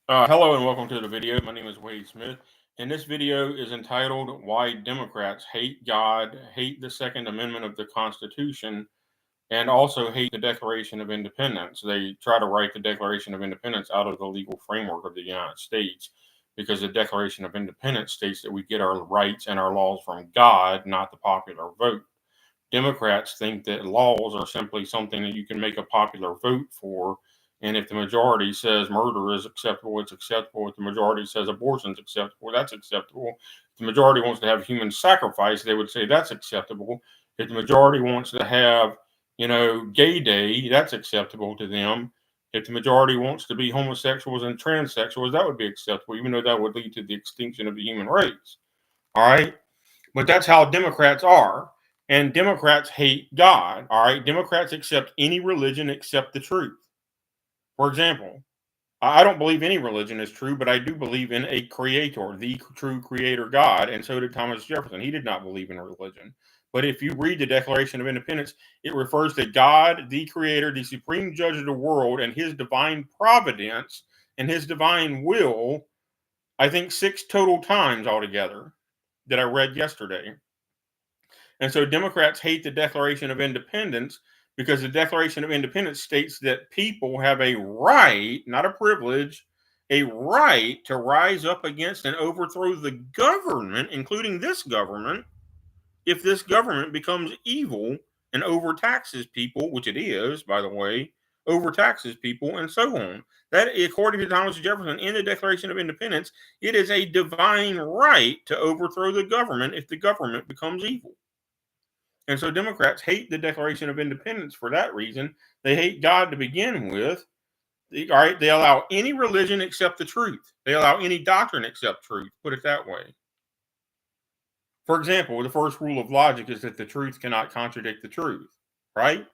Hello and welcome to the video. My name is Wade Smith, and this video is entitled Why Democrats Hate God, Hate the Second Amendment of the Constitution, and also hate the Declaration of Independence. They try to write the Declaration of Independence out of the legal framework of the United States because the Declaration of Independence states that we get our rights and our laws from God, not the popular vote. Democrats think that laws are simply something that you can make a popular vote for. And if the majority says murder is acceptable, it's acceptable. If the majority says abortion is acceptable, that's acceptable. If the majority wants to have human sacrifice, they would say that's acceptable. If the majority wants to have, gay day, that's acceptable to them. If the majority wants to be homosexuals and transsexuals, that would be acceptable, even though that would lead to the extinction of the human race. All right. But that's how Democrats are. And Democrats hate God. All right. Democrats accept any religion except the truth. For example, I don't believe any religion is true, but I do believe in a creator, the true creator God. And so did Thomas Jefferson. He did not believe in religion. But if you read the Declaration of Independence, it refers to God, the creator, the supreme judge of the world, and his divine providence and his divine will, I think 6 total times altogether that I read yesterday. And so Democrats hate the Declaration of Independence because the Declaration of Independence states that people have a right, not a privilege, a right to rise up against and overthrow the government, including this government, if this government becomes evil and overtaxes people, which it is, by the way, overtaxes people and so on. That, according to Thomas Jefferson in the Declaration of Independence, it is a divine right to overthrow the government if the government becomes evil. And so Democrats hate the Declaration of Independence for that reason. They hate God to begin with. All right, they allow any religion except the truth. They allow any doctrine except truth. Put it that way. For example, the first rule of logic is that the truth cannot contradict the truth, right?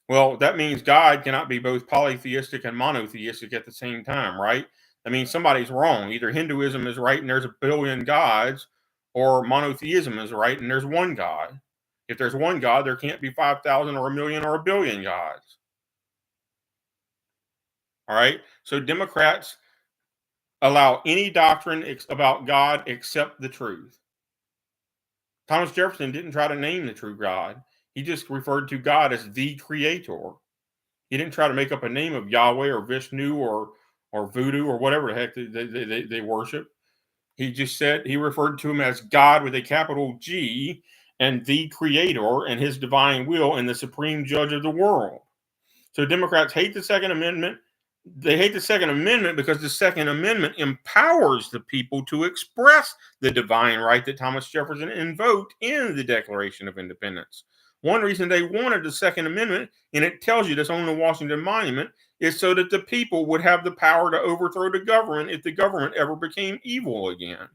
Well, that means God cannot be both polytheistic and monotheistic at the same time, right? That means somebody's wrong. Either Hinduism is right and there's a billion gods, or monotheism is right and there's one God. If there's one God, there can't be 5,000 or a million or a billion gods. All right? So Democrats allow any doctrine about God except the truth. Thomas Jefferson didn't try to name the true God. He just referred to God as the creator. He didn't try to make up a name of Yahweh or Vishnu or voodoo or whatever the heck they worship. He just said, he referred to him as God with a capital G and the creator and his divine will and the supreme judge of the world. So Democrats hate the Second Amendment. They hate the Second Amendment because the Second Amendment empowers the people to express the divine right that Thomas Jefferson invoked in the Declaration of Independence. One reason they wanted the Second Amendment, and it tells you this on the Washington Monument, is so that the people would have the power to overthrow the government if the government ever became evil again.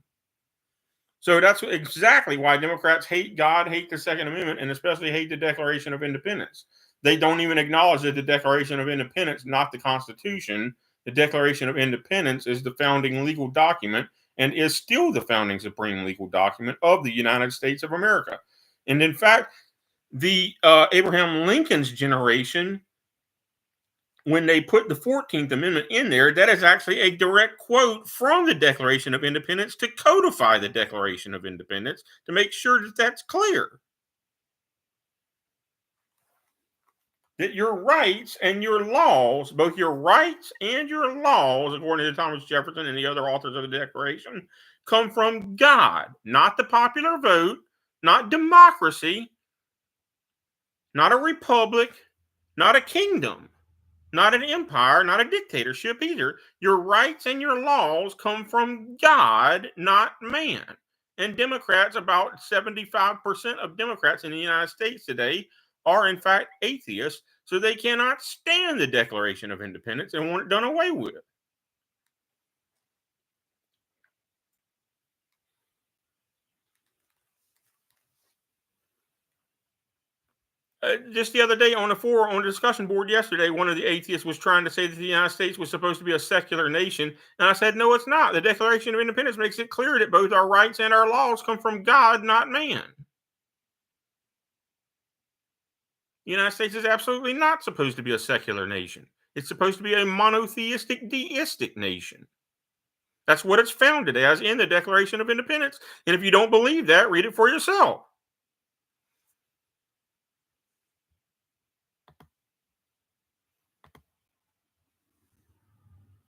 So that's exactly why Democrats hate God, hate the Second Amendment, and especially hate the Declaration of Independence. They don't even acknowledge that the Declaration of Independence, not the Constitution, the Declaration of Independence is the founding legal document and is still the founding supreme legal document of the United States of America. And in fact, the Abraham Lincoln's generation, when they put the 14th Amendment in there, that is actually a direct quote from the Declaration of Independence to codify the Declaration of Independence to make sure that that's clear. That your rights and your laws, both your rights and your laws, according to Thomas Jefferson and the other authors of the Declaration, come from God, not the popular vote, not democracy, not a republic, not a kingdom. Not an empire, not a dictatorship either. Your rights and your laws come from God, not man. And Democrats, about 75% of Democrats in the United States today are in fact atheists, so they cannot stand the Declaration of Independence and want it done away with. Just the other day on the discussion board yesterday, one of the atheists was trying to say that the United States was supposed to be a secular nation, and I said, no, it's not. The Declaration of Independence makes it clear that both our rights and our laws come from God, not man. The United States is absolutely not supposed to be a secular nation. It's supposed to be a monotheistic, deistic nation. That's what it's founded as in the Declaration of Independence. And if you don't believe that, read it for yourself.